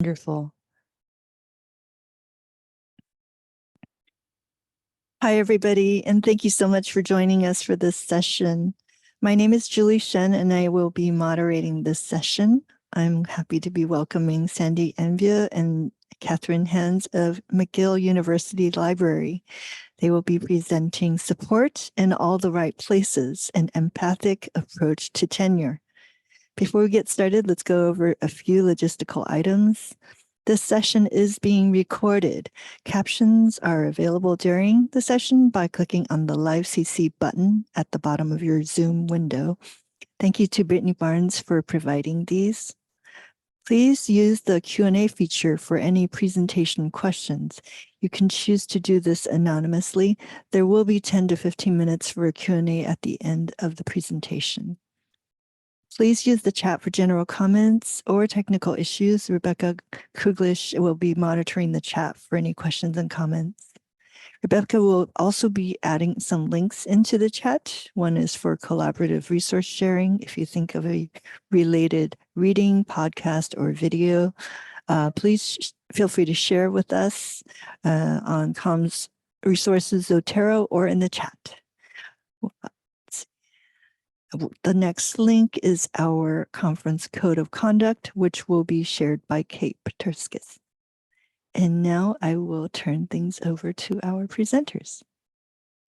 Wonderful. Hi, everybody, and thank you so much for joining us for this session. My name is Julie Shen, and I will be moderating this session. I'm happy to be welcoming Sandy Hervieux and Katherine Hanz of McGill University Library. They will be presenting Support in All the Right Places, an Empathic Approach to Tenure. Before we get started, let's go over a few logistical items. This session is being recorded. Captions are available during the session by clicking on the Live CC button at the bottom of your Zoom window. Thank you to Brittany Barnes for providing these. Please use the Q&A feature for any presentation questions. You can choose to do this anonymously. There will be 10 to 15 minutes for a Q&A at the end of the presentation. Please use the chat for general comments or technical issues. Rebecca Kuglish will be monitoring the chat for any questions and comments. Rebecca will also be adding some links into the chat. One is for collaborative resource sharing. If you think of a related reading, podcast, or video, please feel free to share with us on Comms Resources Zotero or in the chat. The next link is our conference code of conduct, which will be shared by Kate Peterskis. And now I will turn things over to our presenters.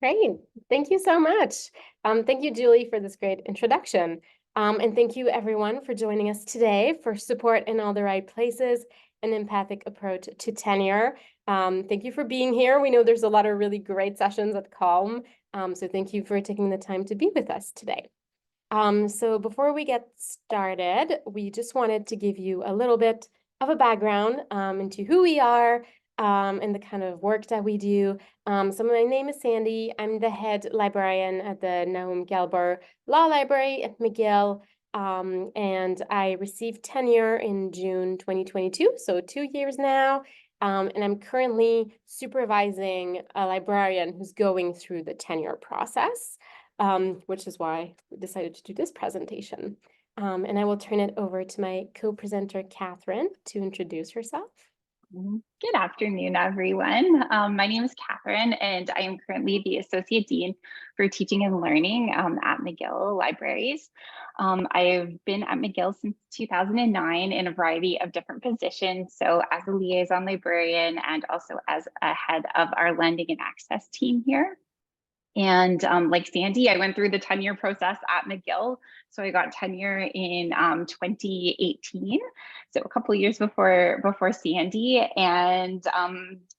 Great. Thank you so much. Thank you, Julie, for this great introduction. And thank you, everyone, for joining us today for Support in All the Right Places, an Empathic Approach to Tenure. Thank you for being here. We know there's a lot of really great sessions at Calm, so thank you for taking the time to be with us today. So before we get started, we just wanted to give you a little bit of a background into who we are and the kind of work that we do. So my name is Sandy. I'm the head librarian at the Nahum Gelber Law Library at McGill. And I received tenure in June 2022, so 2 years now. And I'm currently supervising a librarian who's going through the tenure process. Which is why we decided to do this presentation. And I will turn it over to my co-presenter, Katherine, to introduce herself. Good afternoon, everyone. My name is Katherine, and I am currently the Associate Dean for Teaching and Learning at McGill Libraries. I've been at McGill since 2009 in a variety of different positions, so as a liaison librarian and also as a head of our lending and access team here. And like Sandy, I went through the tenure process at McGill. So I got tenure in 2018, so a couple of years before Sandy. And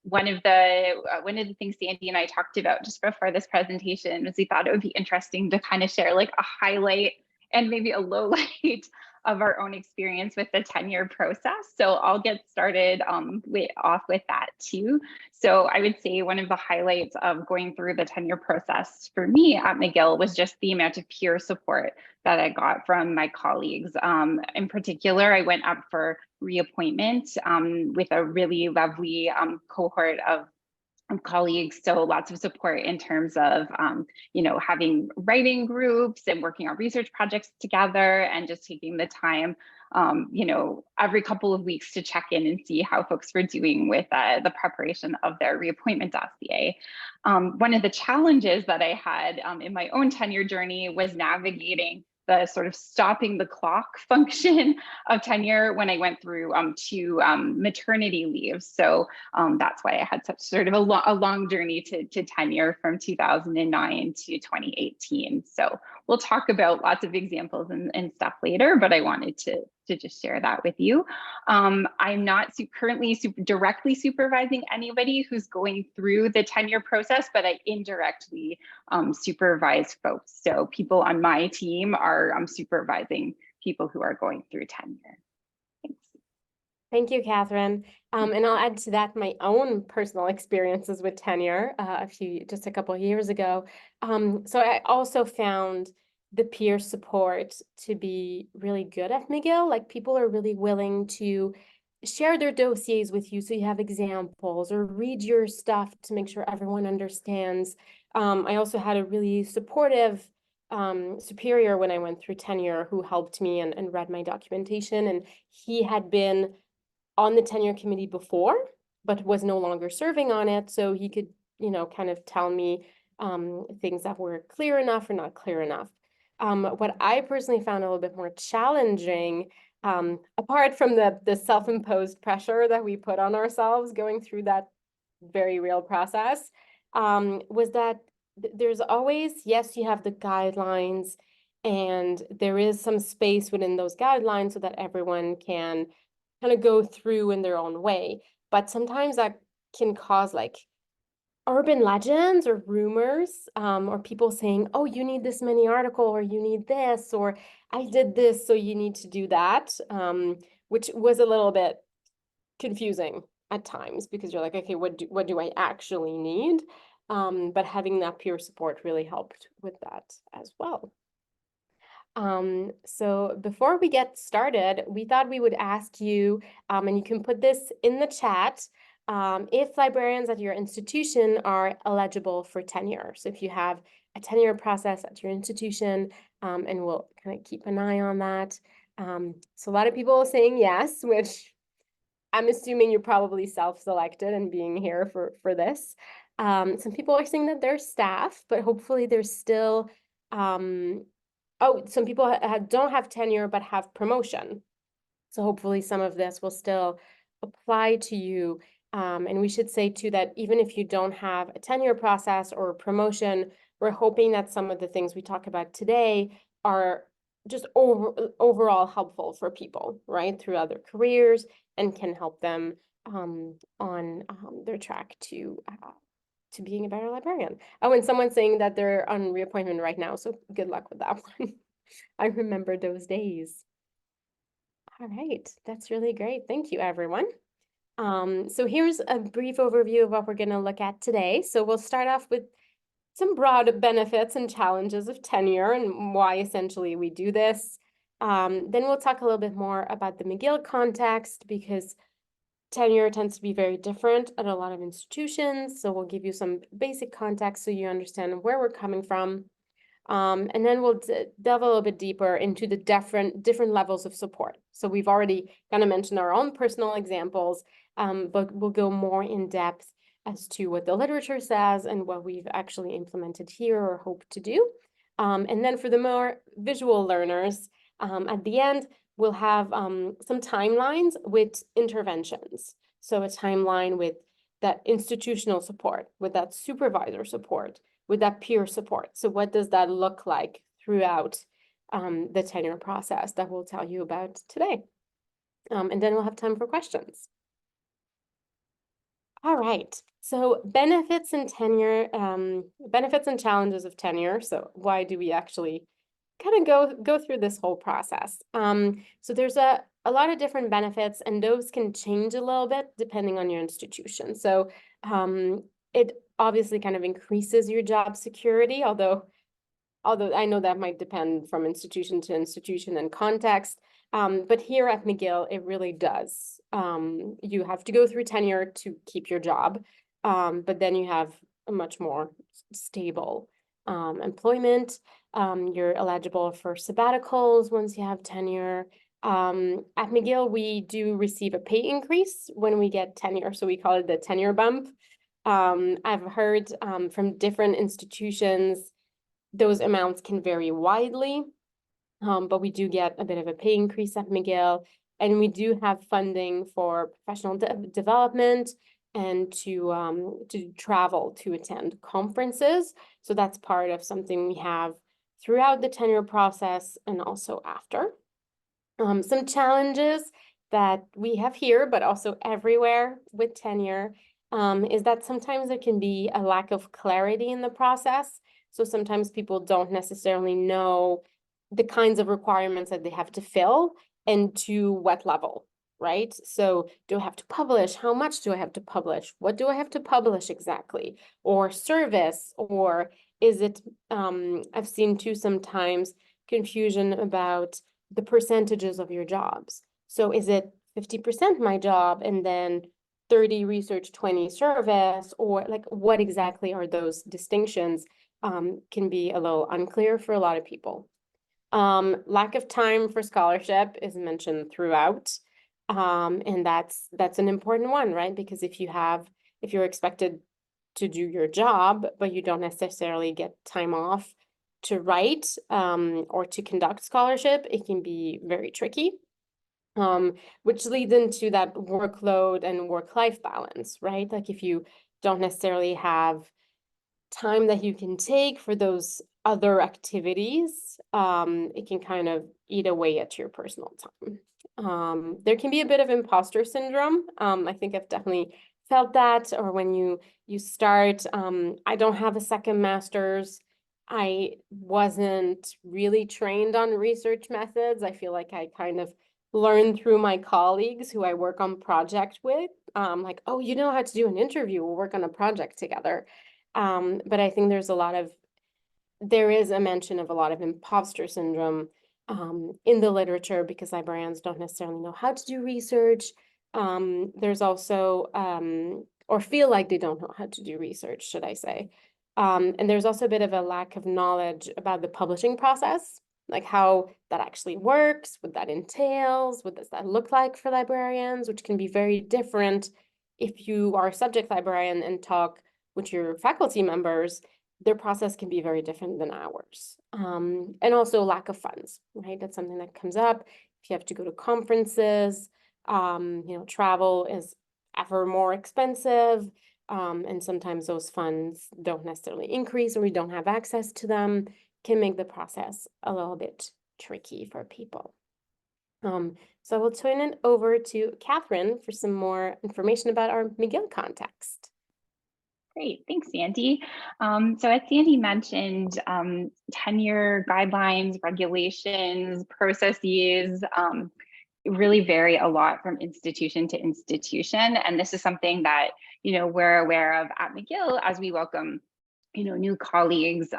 one of the things Sandy and I talked about just before this presentation was we thought it would be interesting to kind of share like a highlight and maybe a low light of our own experience with the tenure process. So I'll get started off with that too. So I would say one of the highlights of going through the tenure process for me at McGill was just the amount of peer support that I got from my colleagues. In particular, I went up for reappointment with a really lovely cohort of colleagues, so lots of support in terms of having writing groups and working on research projects together and just taking the time every couple of weeks to check in and see how folks were doing with the preparation of their reappointment dossier. One of the challenges that I had in my own tenure journey was navigating the sort of stopping the clock function of tenure when I went through two maternity leaves. So that's why I had such sort of a long journey to tenure from 2009 to 2018. So we'll talk about lots of examples and stuff later, but I wanted to just share that with you. I'm not currently directly supervising anybody who's going through the tenure process, but I indirectly supervise folks. So people on my team are supervising people who are going through tenure. Thanks. Thank you, Katherine. And I'll add to that my own personal experiences with tenure just a couple of years ago. So I also found the peer support to be really good at McGill. Like people are really willing to share their dossiers with you so you have examples or read your stuff to make sure everyone understands. I also had a really supportive superior when I went through tenure who helped me and read my documentation, and he had been on the tenure committee before, but was no longer serving on it. So he could, kind of tell me things that were clear enough or not clear enough. What I personally found a little bit more challenging, apart from the self-imposed pressure that we put on ourselves going through that very real process, was that there's always, yes, you have the guidelines, and there is some space within those guidelines so that everyone can kind of go through in their own way. But sometimes that can cause like urban legends or rumors, or people saying, oh, you need this many article, or you need this, or I did this, so you need to do that, which was a little bit confusing at times, because you're like, okay, what do I actually need? But having that peer support really helped with that as well. So before we get started, we thought we would ask you, and you can put this in the chat, if librarians at your institution are eligible for tenure. So if you have a tenure process at your institution, and we'll kind of keep an eye on that. So a lot of people are saying yes, which I'm assuming you're probably self-selected and being here for this. Some people are saying that they're staff, but hopefully there's still, some people don't have tenure but have promotion. So hopefully some of this will still apply to you. And we should say too that even if you don't have a tenure process or a promotion, we're hoping that some of the things we talk about today are just overall helpful for people, right, throughout their careers, and can help them on their track to being a better librarian. Oh, and someone's saying that they're on reappointment right now, so good luck with that one. I remember those days. All right, that's really great. Thank you, everyone. So here's a brief overview of what we're going to look at today. So we'll start off with some broad benefits and challenges of tenure and why essentially we do this. Then we'll talk a little bit more about the McGill context, because tenure tends to be very different at a lot of institutions. So we'll give you some basic context so you understand where we're coming from. And then we'll delve a little bit deeper into the different levels of support. So we've already kind of mentioned our own personal examples, but we'll go more in depth as to what the literature says and what we've actually implemented here or hope to do. And then for the more visual learners, at the end, we'll have some timelines with interventions. So a timeline with that institutional support, with that supervisor support, with that peer support. So what does that look like throughout the tenure process that we'll tell you about today? And then we'll have time for questions. All right, so benefits and tenure, benefits and challenges of tenure. So why do we actually kind of go through this whole process? So there's a lot of different benefits, and those can change a little bit depending on your institution. So it obviously kind of increases your job security, although I know that might depend from institution to institution and context. But here at McGill, it really does. You have to go through tenure to keep your job, but then you have a much more stable employment. You're eligible for sabbaticals once you have tenure. At McGill, we do receive a pay increase when we get tenure, so we call it the tenure bump. I've heard from different institutions, those amounts can vary widely, but we do get a bit of a pay increase at McGill, and we do have funding for professional development and to travel to attend conferences. So that's part of something we have throughout the tenure process and also after. Some challenges that we have here, but also everywhere with tenure, is that sometimes there can be a lack of clarity in the process. So sometimes people don't necessarily know the kinds of requirements that they have to fill and to what level, right? So do I have to publish? How much do I have to publish? What do I have to publish exactly? Or service, or is it, I've seen too sometimes confusion about the percentages of your jobs. So is it 50% my job and then 30 research, 20 service, or like what exactly are those distinctions? Can be a little unclear for a lot of people. Lack of time for scholarship is mentioned throughout. And that's an important one, right? Because if you're expected to do your job, but you don't necessarily get time off to write or to conduct scholarship, it can be very tricky. Which leads into that workload and work-life balance, right? Like if you don't necessarily have time that you can take for those other activities, it can kind of eat away at your personal time. There can be a bit of imposter syndrome. I think I've definitely felt that, or when you start, I don't have a second master's. I wasn't really trained on research methods. I feel like I kind of learned through my colleagues who I work on project with, like, oh, you know how to do an interview, we'll work on a project together. But I think there is a mention of a lot of imposter syndrome in the literature because librarians don't necessarily know how to do research. There's also, or feel like they don't know how to do research, should I say. And there's also a bit of a lack of knowledge about the publishing process, like how that actually works, what that entails, what does that look like for librarians, which can be very different if you are a subject librarian and talk with your faculty members. Their process can be very different than ours. And also lack of funds, right? That's something that comes up. If you have to go to conferences, travel is ever more expensive. And sometimes those funds don't necessarily increase or we don't have access to them, can make the process a little bit tricky for people. So I will turn it over to Katherine for some more information about our McGill context. Great, thanks, Sandy. So as Sandy mentioned, tenure guidelines, regulations, processes really vary a lot from institution to institution. And this is something that, we're aware of at McGill as we welcome new colleagues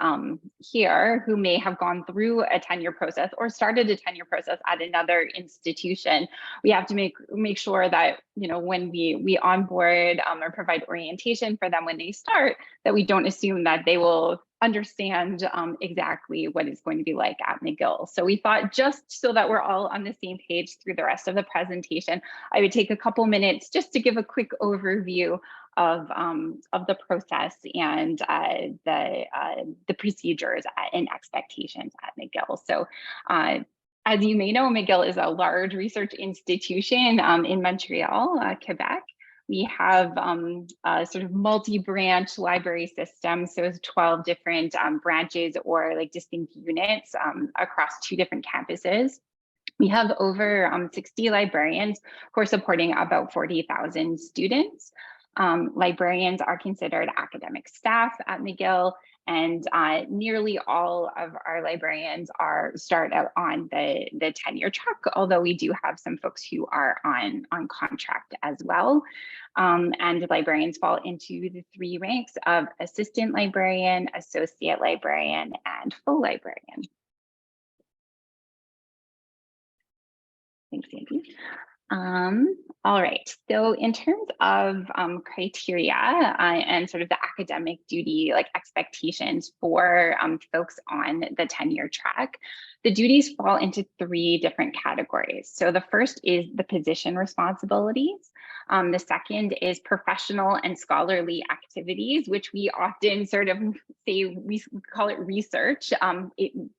here who may have gone through a tenure process or started a tenure process at another institution. We have to make sure that when we onboard or provide orientation for them when they start, that we don't assume that they will understand exactly what it's going to be like at McGill. So we thought, just so that we're all on the same page through the rest of the presentation, I would take a couple minutes just to give a quick overview of the process and the procedures and expectations at McGill. So as you may know, McGill is a large research institution in Montreal, Quebec. We have a sort of multi-branch library system, so it's 12 different branches or like distinct units across 2 different campuses. We have over 60 librarians, of course, supporting about 40,000 students. Librarians are considered academic staff at McGill, and nearly all of our librarians start out on the tenure track, although we do have some folks who are on contract as well. And librarians fall into the 3 ranks of assistant librarian, associate librarian, and full librarian. Thanks, Sandy. All right, so in terms of criteria and sort of the academic duty, like expectations for folks on the tenure track, the duties fall into 3 different categories. So the first is the position responsibilities. The second is professional and scholarly activities, which we often sort of say, we call it research,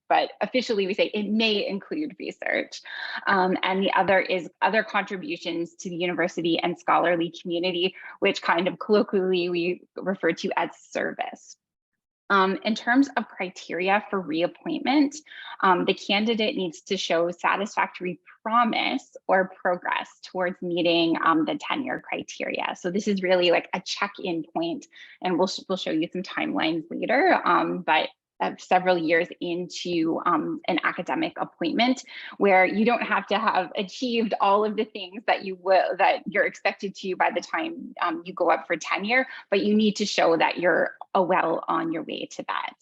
but officially we say it may include research. And the other is other contributions to the university and scholarly community, which kind of colloquially we refer to as service. In terms of criteria for reappointment, the candidate needs to show satisfactory promise or progress towards meeting the tenure criteria. So this is really like a check-in point, and we'll show you some timelines later, but several years into an academic appointment, where you don't have to have achieved all of the things that you're expected to by the time you go up for tenure, but you need to show that you're well on your way to that.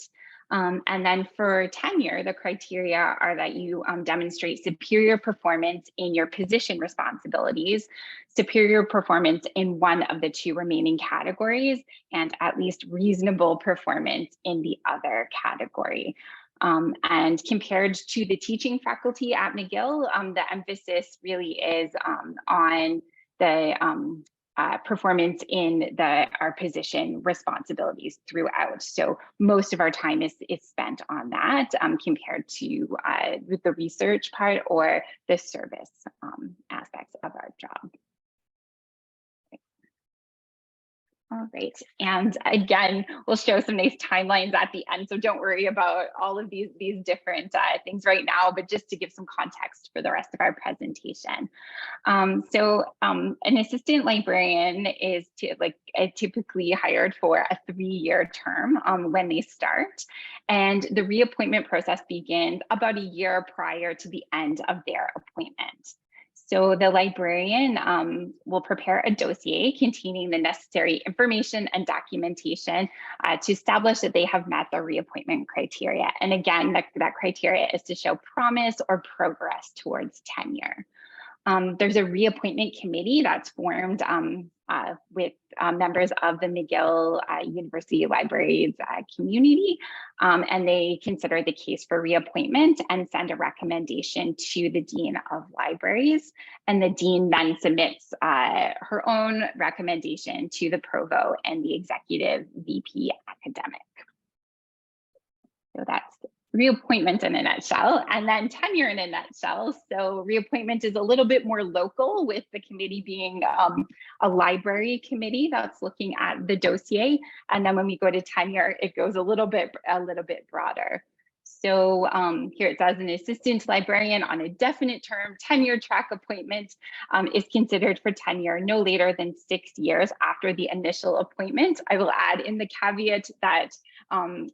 And then for tenure, the criteria are that you demonstrate superior performance in your position responsibilities, superior performance in one of the 2 remaining categories, and at least reasonable performance in the other category. And compared to the teaching faculty at McGill, the emphasis really is on the performance in our position responsibilities throughout. So most of our time is spent on that compared to the research part or the service aspects of our job. All right, and again, we'll show some nice timelines at the end, so don't worry about all of these different things right now, but just to give some context for the rest of our presentation. An assistant librarian is typically hired for a 3-year term when they start, and the reappointment process begins about a year prior to the end of their appointment. So the librarian will prepare a dossier containing the necessary information and documentation to establish that they have met the reappointment criteria. And again, that criteria is to show promise or progress towards tenure. There's a reappointment committee that's formed with members of the McGill University Libraries community, and they consider the case for reappointment and send a recommendation to the Dean of Libraries. And the Dean then submits her own recommendation to the Provost and the Executive VP Academic. So that's reappointment in a nutshell, and then tenure in a nutshell. So reappointment is a little bit more local, with the committee being a library committee that's looking at the dossier. And then when we go to tenure, it goes a little bit broader. So here it says an assistant librarian on a definite term tenure track appointment is considered for tenure no later than 6 years after the initial appointment. I will add in the caveat that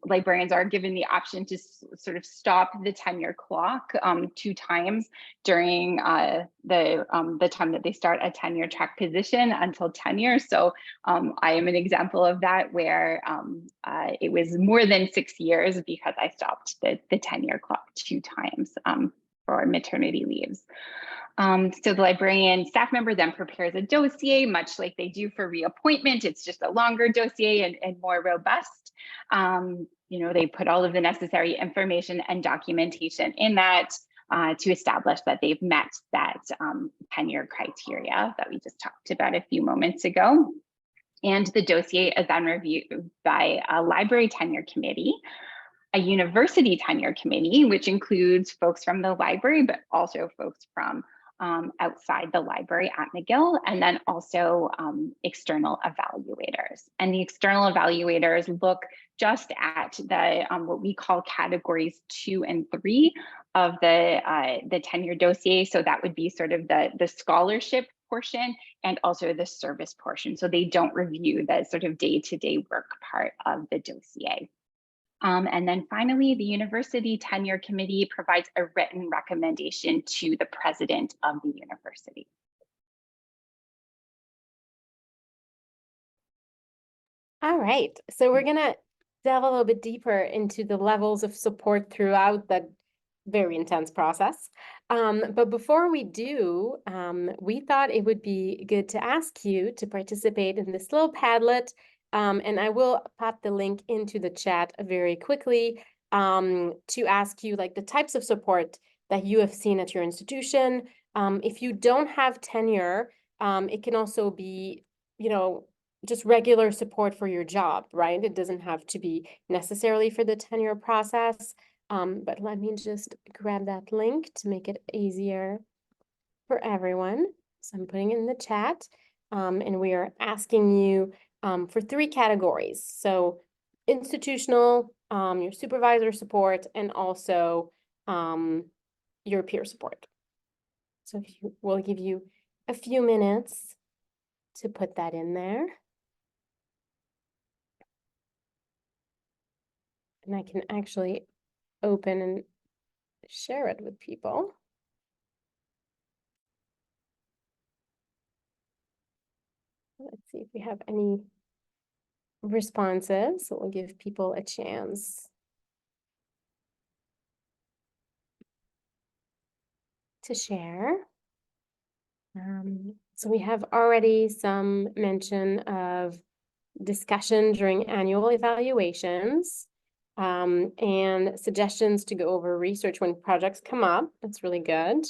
librarians are given the option to sort of stop the tenure clock 2 times during the time that they start a tenure track position until tenure. So I am an example of that, where it was more than 6 years because I stopped the tenure clock 2 times for maternity leaves. So the librarian staff member then prepares a dossier, much like they do for reappointment. It's just a longer dossier and more robust. They put all of the necessary information and documentation in that to establish that they've met that tenure criteria that we just talked about a few moments ago. And the dossier is then reviewed by a library tenure committee, a university tenure committee, which includes folks from the library, but also folks from outside the library at McGill, and then also external evaluators. And the external evaluators look just at the what we call categories 2 and 3 of the tenure dossier. So that would be sort of the scholarship portion and also the service portion. So they don't review the sort of day-to-day work part of the dossier. And then finally, the University Tenure Committee provides a written recommendation to the president of the university. All right, so we're gonna delve a little bit deeper into the levels of support throughout that very intense process. But before we do, we thought it would be good to ask you to participate in this little Padlet. And I will pop the link into the chat very quickly to ask you like the types of support that you have seen at your institution. If you don't have tenure, it can also be, just regular support for your job, right? It doesn't have to be necessarily for the tenure process. But let me just grab that link to make it easier for everyone. So I'm putting it in the chat, and we are asking you for 3 categories. So institutional, your supervisor support, and also your peer support. So we'll give you a few minutes to put that in there. And I can actually open and share it with people. Let's see if we have any responses. So we'll give people a chance to share. So we have already some mention of discussion during annual evaluations. and suggestions to go over research when projects come up. That's really good.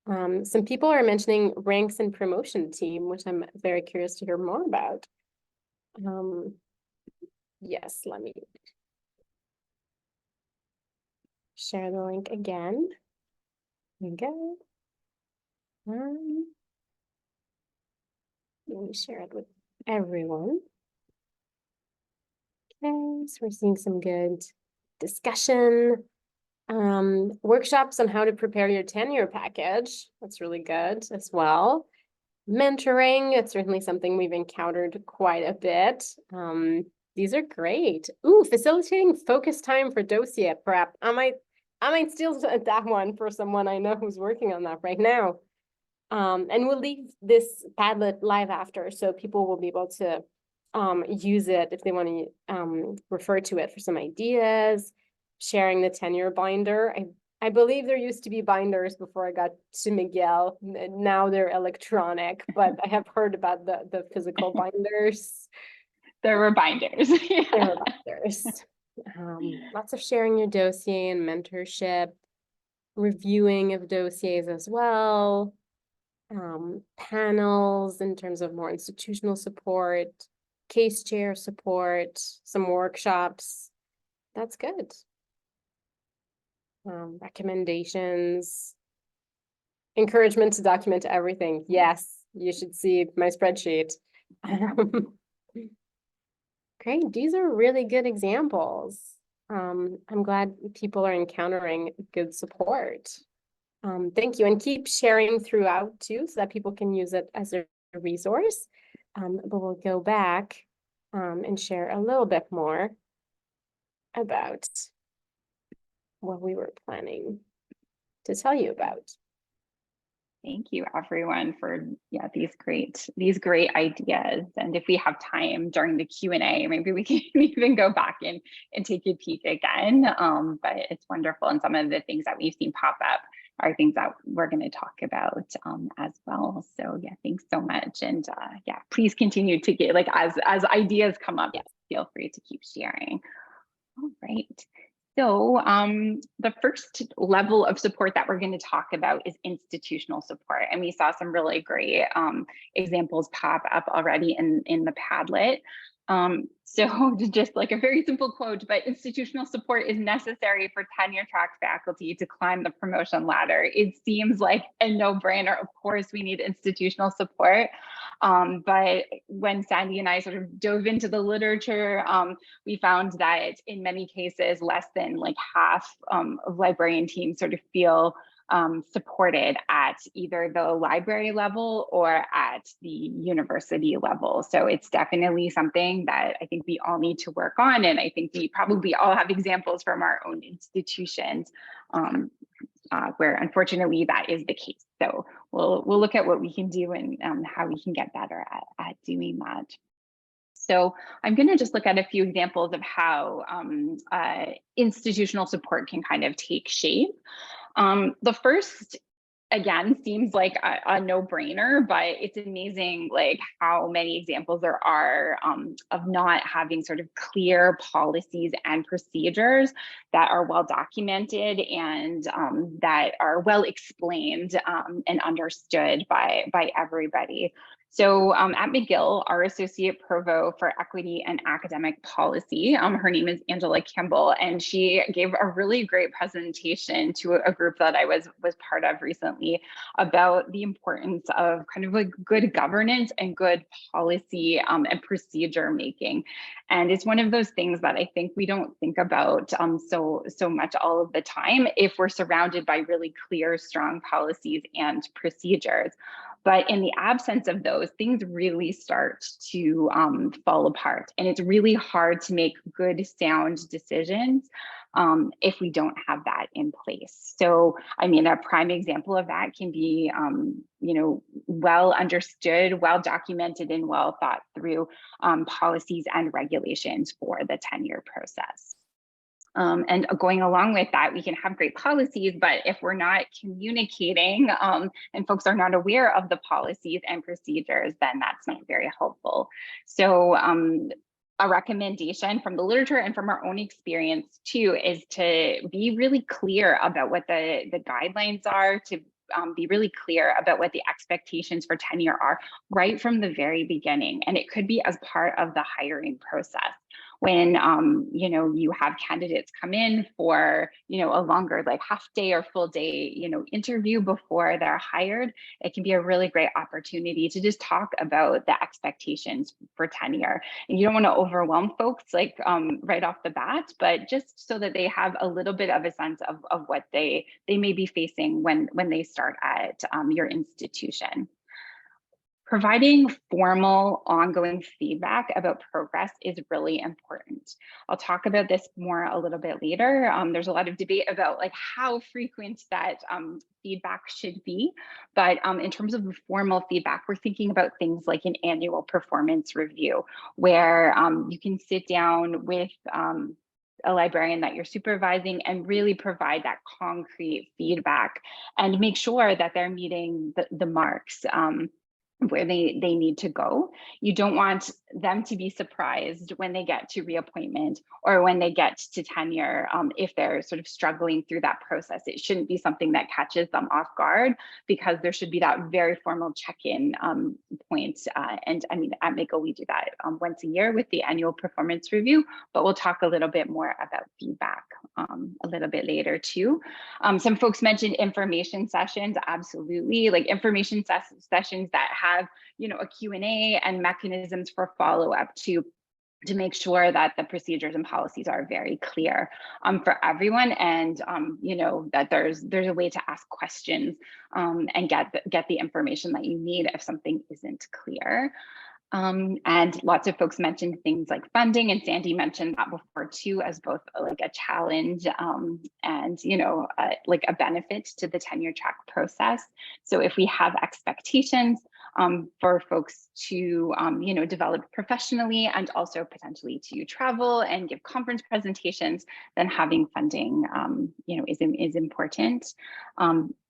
Some people are mentioning ranks and promotion team, which I'm very curious to hear more about. Yes, let me share the link again. There we go. Let me share it with everyone. Okay, so we're seeing some good discussion. Workshops on how to prepare your tenure package. That's really good as well. Mentoring, it's certainly something we've encountered quite a bit. These are great. Ooh, facilitating focus time for dossier prep. I might steal that one for someone I know who's working on that right now. And we'll leave this Padlet live after, so people will be able to use it if they want to refer to it for some ideas. Sharing the tenure binder. I believe there used to be binders before I got to McGill. Now they're electronic, but I have heard about the physical binders. There were binders. Yeah. There were binders. Lots of sharing your dossier and mentorship, reviewing of dossiers as well, panels in terms of more institutional support, case chair support, some workshops. That's good. Recommendations, encouragement to document everything. Yes, you should see my spreadsheet. Great, these are really good examples. I'm glad people are encountering good support. Thank you, and keep sharing throughout too, so that people can use it as a resource. But we'll go back and share a little bit more about what we were planning to tell you about. Thank you, everyone, for these great ideas. And if we have time during the Q&A, maybe we can even go back and take a peek again. But it's wonderful, and some of the things that we've seen pop up are things that we're going to talk about as well. So yeah, thanks so much, and yeah, please continue to get as ideas come up. Yeah. Feel free to keep sharing. All right. So the first level of support that we're going to talk about is institutional support. And we saw some really great examples pop up already in the Padlet. So just like a very simple quote, but institutional support is necessary for tenure track faculty to climb the promotion ladder. It seems like a no-brainer. Of course, we need institutional support. But when Sandy and I sort of dove into the literature, we found that in many cases, less than half of librarian teams sort of feel supported at either the library level or at the university level. So it's definitely something that I think we all need to work on. And I think we probably all have examples from our own institutions where unfortunately that is the case. So we'll look at what we can do and how we can get better at doing that. So I'm going to just look at a few examples of how institutional support can kind of take shape. The first, again, seems like a no-brainer, but it's amazing how many examples there are of not having sort of clear policies and procedures that are well documented and that are well explained and understood by everybody. So at McGill, our Associate Provost for Equity and Academic Policy, her name is Angela Kimball, and she gave a really great presentation to a group that I was part of recently about the importance of kind of good governance and good policy and procedure making. And it's one of those things that I think we don't think about so much all of the time if we're surrounded by really clear, strong policies and procedures. But in the absence of those, things really start to fall apart. And it's really hard to make good, sound decisions if we don't have that in place. So, I mean, a prime example of that can be, well understood, well documented, and well thought through policies and regulations for the tenure process. And going along with that, we can have great policies, but if we're not communicating and folks are not aware of the policies and procedures, then that's not very helpful. So a recommendation from the literature and from our own experience too is to be really clear about what the guidelines are, to be really clear about what the expectations for tenure are right from the very beginning. And it could be as part of the hiring process. When you know, you have candidates come in for, you know, a longer like half day or full day, you know, interview before they're hired, it can be a really great opportunity to just talk about the expectations for tenure. And you don't want to overwhelm folks like right off the bat, but just so that they have a little bit of a sense of what they may be facing when they start at your institution. Providing formal ongoing feedback about progress is really important. I'll talk about this more a little bit later. There's a lot of debate about like how frequent that feedback should be. But in terms of formal feedback, we're thinking about things like an annual performance review, where you can sit down with a librarian that you're supervising and really provide that concrete feedback and make sure that they're meeting the marks where they need to go. You don't want them to be surprised when they get to reappointment or when they get to tenure if they're sort of struggling through that process. It shouldn't be something that catches them off guard, because there should be that very formal check-in point. And I mean, at McGill, we do that once a year with the annual performance review, but we'll talk a little bit more about feedback a little bit later too. Some folks mentioned information sessions. Absolutely, like information sessions that have, you know, a Q&A and mechanisms for follow-up to make sure that the procedures and policies are very clear for everyone, and you know, that there's a way to ask questions and get the information that you need if something isn't clear. And lots of folks mentioned things like funding, and Sandy mentioned that before too, as both like a challenge and, you know, like a benefit to the tenure track process. So if we have expectations for folks to, you know, develop professionally and also potentially to travel and give conference presentations, then having funding, you know, is important.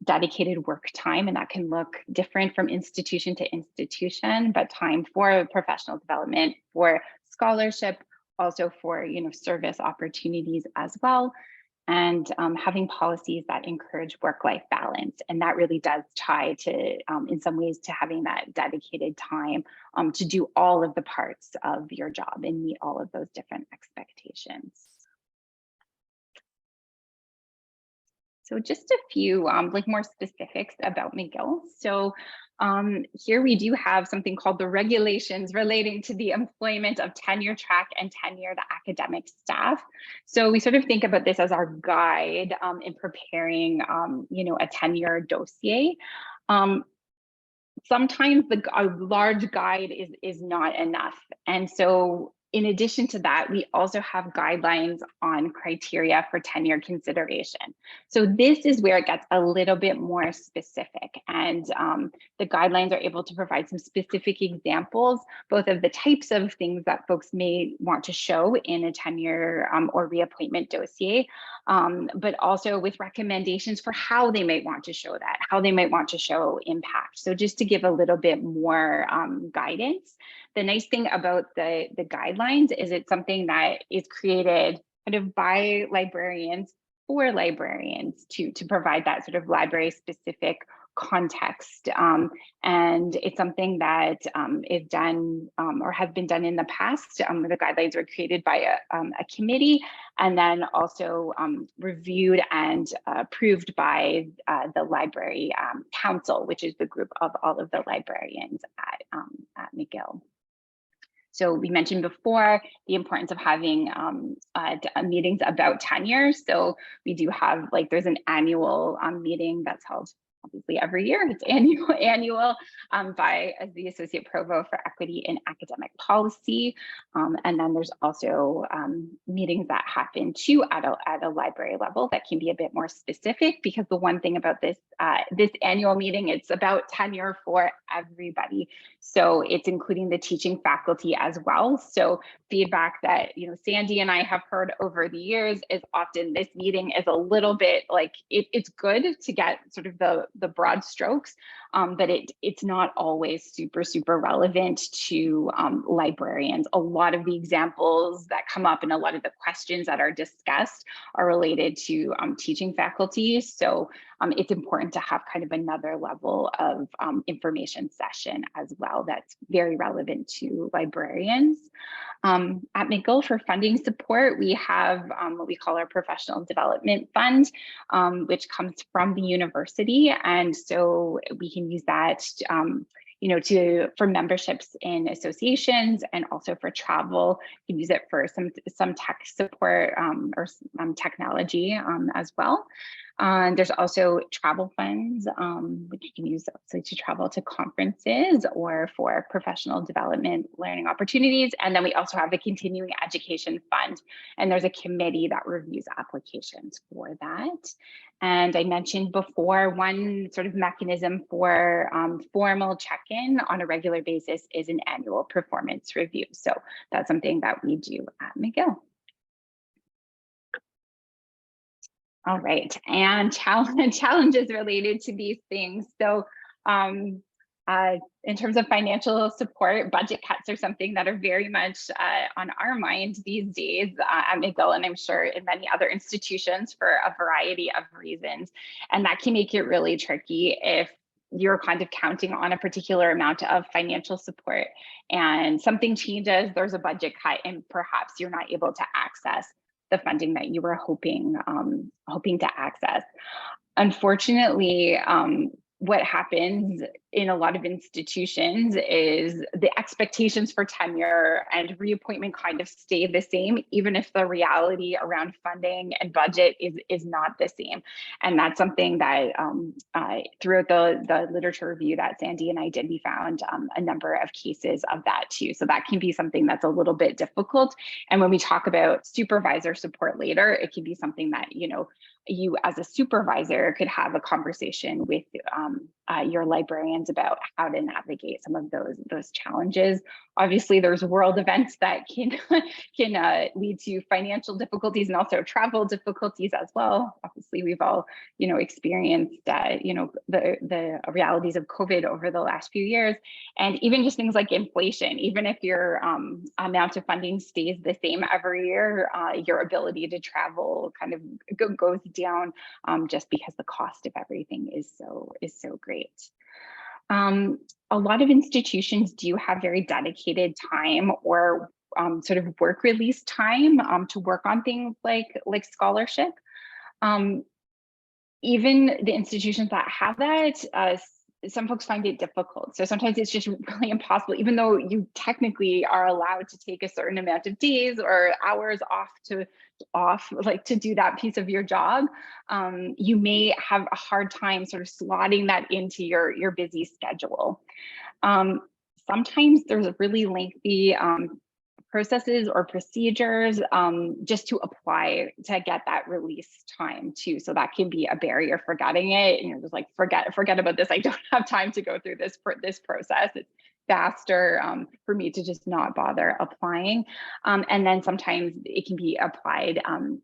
Dedicated work time, and that can look different from institution to institution, but time for professional development, for scholarship, also for, you know, service opportunities as well. And having policies that encourage work-life balance. And that really does tie to, in some ways, to having that dedicated time to do all of the parts of your job and meet all of those different expectations. So just a few like more specifics about McGill. So here we do have something called the regulations relating to the employment of tenure track and tenured academic staff. So we sort of think about this as our guide in preparing, you know, a tenure dossier. Sometimes a large guide is not enough. And so in addition to that, we also have guidelines on criteria for tenure consideration. So this is where it gets a little bit more specific, and the guidelines are able to provide some specific examples, both of the types of things that folks may want to show in a tenure or reappointment dossier, but also with recommendations for how they might want to show that, how they might want to show impact. So just to give a little bit more guidance. The nice thing about the guidelines is it's something that is created kind of by librarians for librarians to provide that sort of library specific context. And it's something that is done or has been done in the past. The guidelines were created by a committee and then also reviewed and approved by the Library Council, which is the group of all of the librarians at McGill. So we mentioned before the importance of having meetings about tenure. So we do have, like, there's an annual meeting that's held obviously every year. It's annual by the Associate Provost for Equity in Academic Policy. And then there's also meetings that happen too at a library level that can be a bit more specific, because the one thing about this annual meeting, it's about tenure for everybody. So it's including the teaching faculty as well. So feedback that, you know, Sandy and I have heard over the years is often this meeting is a little bit like, it's good to get sort of the the broad strokes, but it's not always super relevant to librarians. A lot of the examples that come up and a lot of the questions that are discussed are related to teaching faculty. So it's important to have kind of another level of information session as well that's very relevant to librarians. At McGill, for funding support, we have what we call our professional development fund, which comes from the university. And so we can use that for memberships in associations and also for travel. You can use it for some tech support or technology as well. There's also travel funds, which you can use to travel to conferences or for professional development learning opportunities. And then we also have a continuing education fund, and there's a committee that reviews applications for that. And I mentioned before, one sort of mechanism for formal check-in on a regular basis is an annual performance review. So that's something that we do at McGill. All right, and challenges related to these things. So in terms of financial support, budget cuts are something that are very much on our mind these days at McGill, and I'm sure in many other institutions for a variety of reasons. And that can make it really tricky if you're kind of counting on a particular amount of financial support and something changes, there's a budget cut, and perhaps you're not able to access the funding that you were hoping to access. Unfortunately, what happens in a lot of institutions is the expectations for tenure and reappointment kind of stay the same, even if the reality around funding and budget is not the same. And that's something that throughout the literature review that Sandy and I did, we found a number of cases of that too. So that can be something that's a little bit difficult. And when we talk about supervisor support later, it can be something that, you as a supervisor could have a conversation with your librarians about how to navigate some of those challenges. Obviously, there's world events that can lead to financial difficulties and also travel difficulties as well. Obviously, we've all experienced the realities of COVID over the last few years, and even just things like inflation. Even if your amount of funding stays the same every year, your ability to travel kind of goes down just because the cost of everything is so great. A lot of institutions do have very dedicated time or sort of work release time to work on things like scholarship. Even the institutions that have that, some folks find it difficult. So sometimes it's just really impossible, even though you technically are allowed to take a certain amount of days or hours off to do that piece of your job. You may have a hard time sort of slotting that into your busy schedule. Sometimes there's a really lengthy processes or procedures just to apply to get that release time too. So that can be a barrier for getting it. Just like forget about this. I don't have time to go through this process. It's faster for me to just not bother applying. And then sometimes it can be applied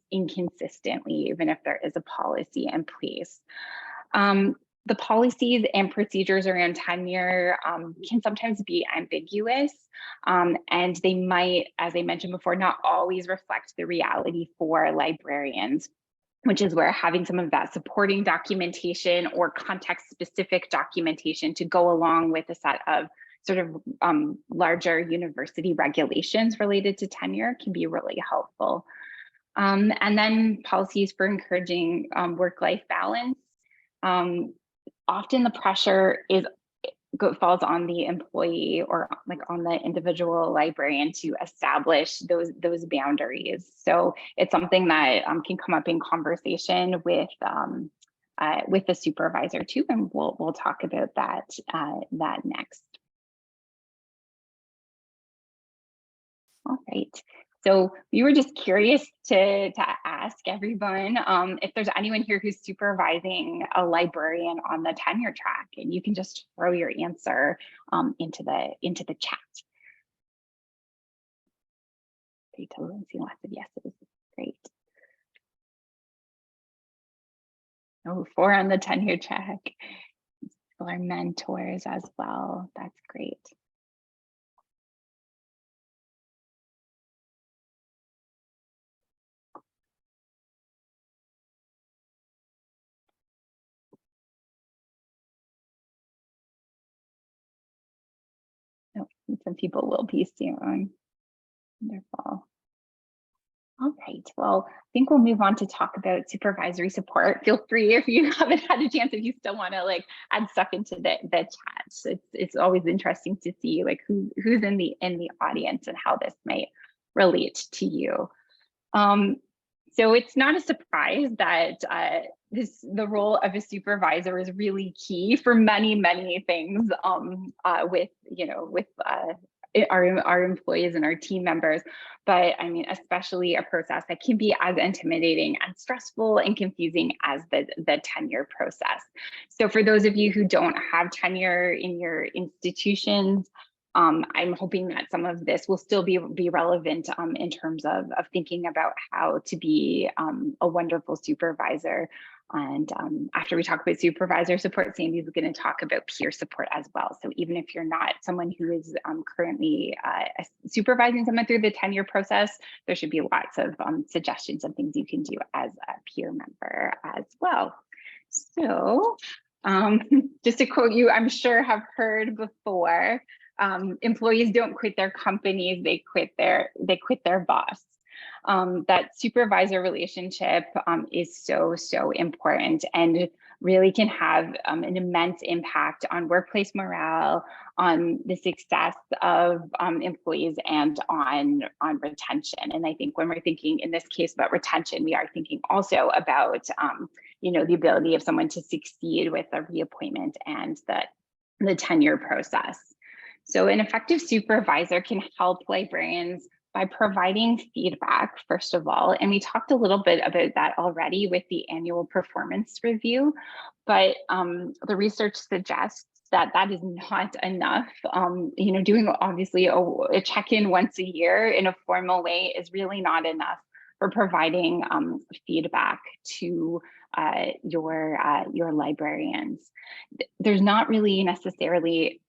inconsistently, even if there is a policy in place. The policies and procedures around tenure can sometimes be ambiguous, and they might, as I mentioned before, not always reflect the reality for librarians, which is where having some of that supporting documentation or context-specific documentation to go along with a set of sort of larger university regulations related to tenure can be really helpful. And then policies for encouraging work-life balance. Often the pressure falls on the employee or on the individual librarian to establish those boundaries. So it's something that can come up in conversation with the supervisor too, and we'll talk about that next. All right. So we were just curious to ask everyone if there's anyone here who's supervising a librarian on the tenure track, and you can just throw your answer into the chat. I totally see lots of yeses. Great. Oh, 4 on the tenure track. People are mentors as well. That's great. Oh, some people will be soon. Wonderful. All right, well, I think we'll move on to talk about supervisory support. Feel free if you haven't had a chance, if you still want to like add stuff into the chat. It's always interesting to see like who's in the audience and how this might relate to you. So it's not a surprise that the role of a supervisor is really key for many things with our employees and our team members. But I mean, especially a process that can be as intimidating and stressful and confusing as the tenure process. So for those of you who don't have tenure in your institutions, I'm hoping that some of this will still be relevant in terms of thinking about how to be a wonderful supervisor. And after we talk about supervisor support, Sandy's going to talk about peer support as well. So even if you're not someone who is currently supervising someone through the tenure process, there should be lots of suggestions and things you can do as a peer member as well. So just to quote you, I'm sure have heard before, employees don't quit their companies, they quit their boss. That supervisor relationship is so important and really can have an immense impact on workplace morale, on the success of employees, and on retention. And I think when we're thinking in this case about retention, we are thinking also about the ability of someone to succeed with a reappointment and the tenure process. So an effective supervisor can help librarians by providing feedback, first of all, and we talked a little bit about that already with the annual performance review, but the research suggests that that is not enough. Doing obviously a check-in once a year in a formal way is really not enough for providing feedback to your librarians. There's not really necessarily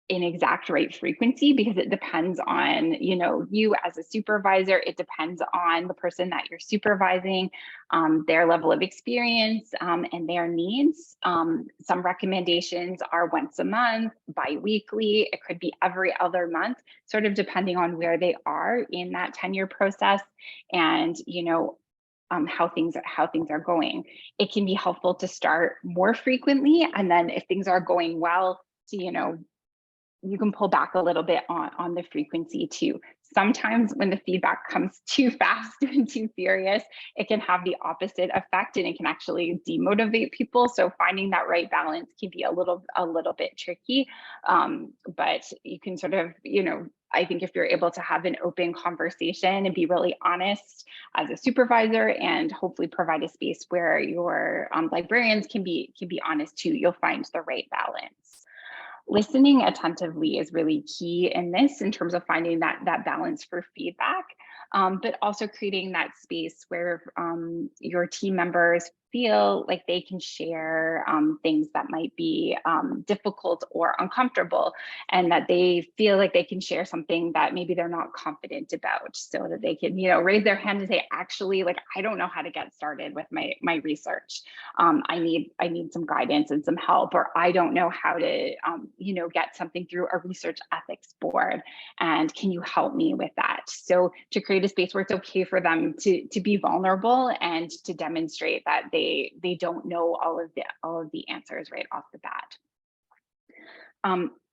an exact right frequency because it depends on you as a supervisor. It depends on the person that you're supervising, their level of experience and their needs. Some recommendations are once a month, bi-weekly. It could be every other month, sort of depending on where they are in that tenure process and how things are going. It can be helpful to start more frequently, and then if things are going well, to you can pull back a little bit on the frequency too. Sometimes when the feedback comes too fast and too furious, it can have the opposite effect and it can actually demotivate people. So finding that right balance can be a little bit tricky, but you can sort of, I think if you're able to have an open conversation and be really honest as a supervisor and hopefully provide a space where your librarians can be honest too, you'll find the right balance. Listening attentively is really key in this in terms of finding that balance for feedback, but also creating that space where your team members feel like they can share things that might be difficult or uncomfortable, and that they feel like they can share something that maybe they're not confident about, so that they can raise their hand and say, actually, like, I don't know how to get started with my research. I need some guidance and some help, or I don't know how to get something through a research ethics board, and can you help me with that? So to create a space where it's okay for them to be vulnerable and to demonstrate that they don't know all of the answers right off the bat.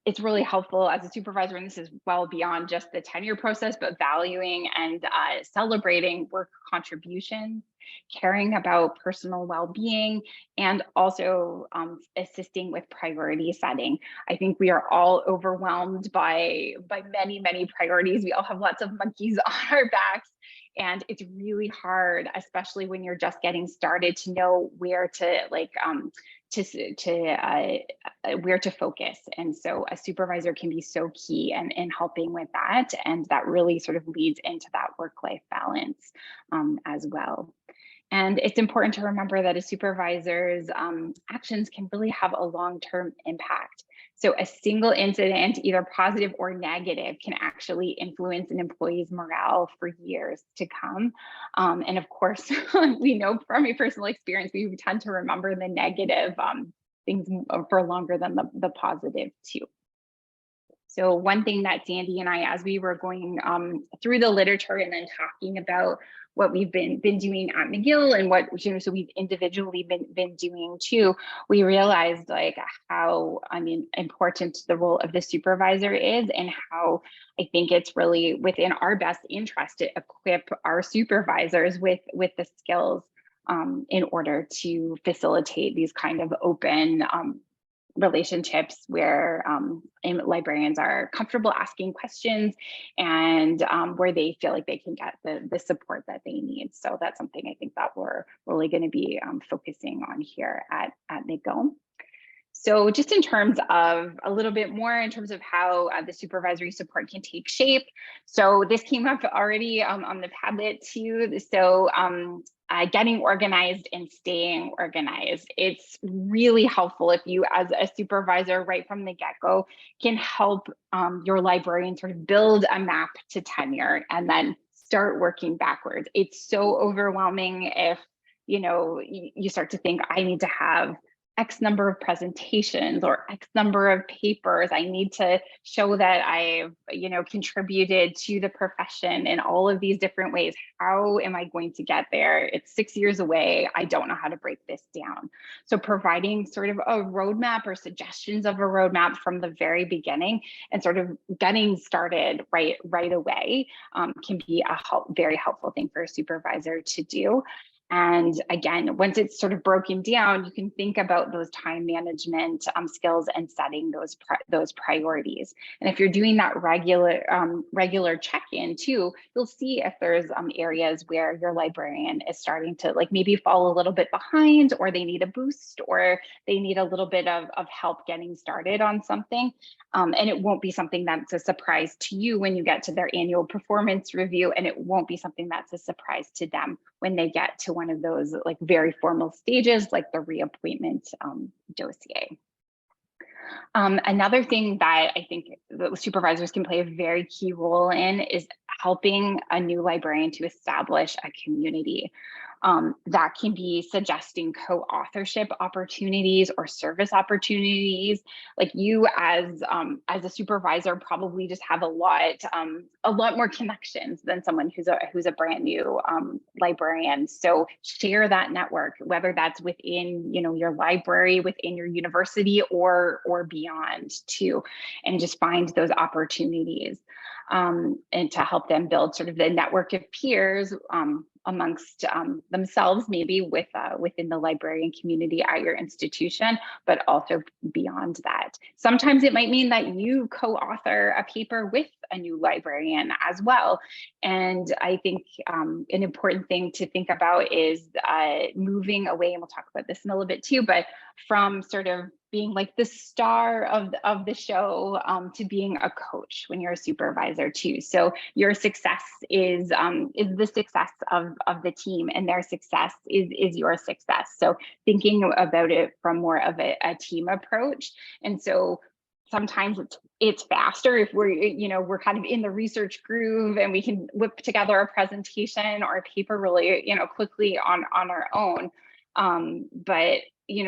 It's really helpful as a supervisor, and this is well beyond just the tenure process, but valuing and celebrating work contributions, caring about personal well-being, and also assisting with priority setting. I think we are all overwhelmed by many priorities. We all have lots of monkeys on our backs, and it's really hard, especially when you're just getting started, to know where to where to focus. And so a supervisor can be so key in helping with that, and that really sort of leads into that work-life balance as well. And it's important to remember that a supervisor's actions can really have a long-term impact. So a single incident, either positive or negative, can actually influence an employee's morale for years to come. And of course, we know from a personal experience, we tend to remember the negative things for longer than the positive too. So one thing that Sandy and I, as we were going through the literature and then talking about what we've been doing at McGill and what, you know, so we've individually been doing too, we realized like how, I mean, important the role of the supervisor is, and how I think it's really within our best interest to equip our supervisors with the skills in order to facilitate these kind of open relationships where librarians are comfortable asking questions, and where they feel like they can get the support that they need. So that's something I think that we're really going to be focusing on here at McGill. So just in terms of a little bit more in terms of how the supervisory support can take shape. So this came up already on the Padlet too. So getting organized and staying organized. It's really helpful if you as a supervisor right from the get-go can help your librarian sort of build a map to tenure and then start working backwards. It's so overwhelming if, you know, you start to think, I need to have X number of presentations or X number of papers. I need to show that I've, you know, contributed to the profession in all of these different ways. How am I going to get there? It's 6 years away. I don't know how to break this down. So providing sort of a roadmap or suggestions of a roadmap from the very beginning and sort of getting started right away can be a very helpful thing for a supervisor to do. And again, once it's sort of broken down, you can think about those time management skills and setting those priorities. And if you're doing that regular check-in too, you'll see if there's areas where your librarian is starting to like maybe fall a little bit behind, or they need a boost, or they need a little bit of help getting started on something. And it won't be something that's a surprise to you when you get to their annual performance review, and it won't be something that's a surprise to them when they get to one of those like very formal stages, like the reappointment dossier. Another thing that I think the supervisors can play a very key role in is helping a new librarian to establish a community. That can be suggesting co-authorship opportunities or service opportunities. Like you as a supervisor probably just have a lot more connections than someone who's a brand new librarian. So share that network, whether that's within, you know, your library, within your university, or beyond too, and just find those opportunities and to help them build sort of the network of peers amongst themselves, maybe within the librarian community at your institution, but also beyond that. Sometimes it might mean that you co-author a paper with a new librarian as well. And I think an important thing to think about is moving away, and we'll talk about this in a little bit too, but from sort of being like the star of the show to being a coach when you're a supervisor too. So your success is the success of the team, and their success is your success. So thinking about it from more of a team approach. And so sometimes it's faster if we're kind of in the research groove and we can whip together a presentation or a paper really, quickly on our own. But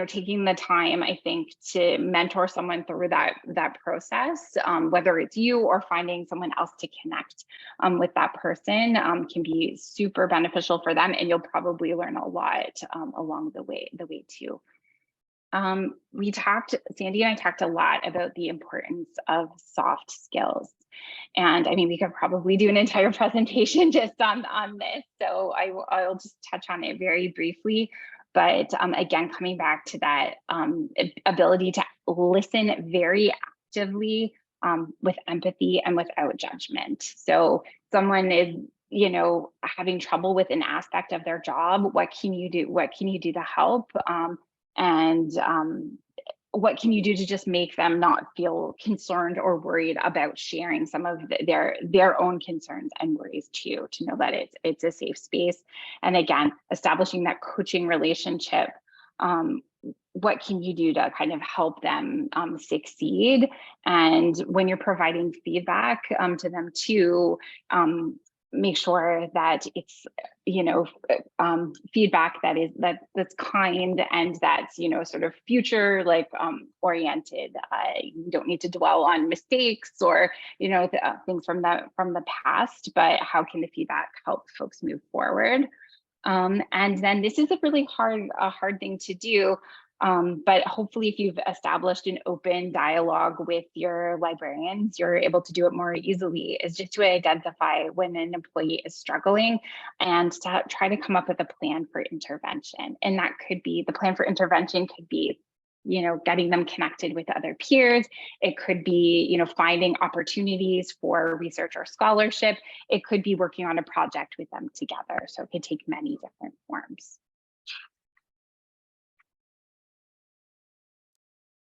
taking the time, I think, to mentor someone through that process, whether it's you or finding someone else to connect with that person, can be super beneficial for them, and you'll probably learn a lot along the way too. Sandy and I talked a lot about the importance of soft skills. And I mean, we could probably do an entire presentation just on this. So I'll just touch on it very briefly. But again, coming back to that ability to listen very actively with empathy and without judgment. So someone is, having trouble with an aspect of their job. What can you do? What can you do to help? And what can you do to just make them not feel concerned or worried about sharing some of their own concerns and worries too, to know that it's a safe space. And again, establishing that coaching relationship. What can you do to kind of help them succeed? And when you're providing feedback to them too, make sure that it's, you know, feedback that's kind and that's, you know, sort of future like oriented. You don't need to dwell on mistakes or, you know, things from the past, but how can the feedback help folks move forward? And then this is a really hard thing to do. But hopefully if you've established an open dialogue with your librarians, you're able to do it more easily, is just to identify when an employee is struggling and to try to come up with a plan for intervention. And that could be, the plan for intervention could be, you know, getting them connected with other peers. It could be, you know, finding opportunities for research or scholarship. It could be working on a project with them together. So it could take many different forms.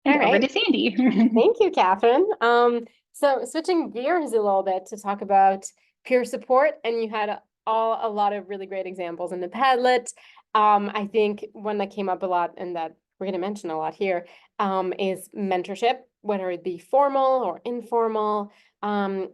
All Over right. to Sandy. Thank you, Katherine. So switching gears a little bit to talk about peer support, and you had a lot of really great examples in the Padlet. I think one that came up a lot and that we're going to mention a lot here is mentorship, whether it be formal or informal.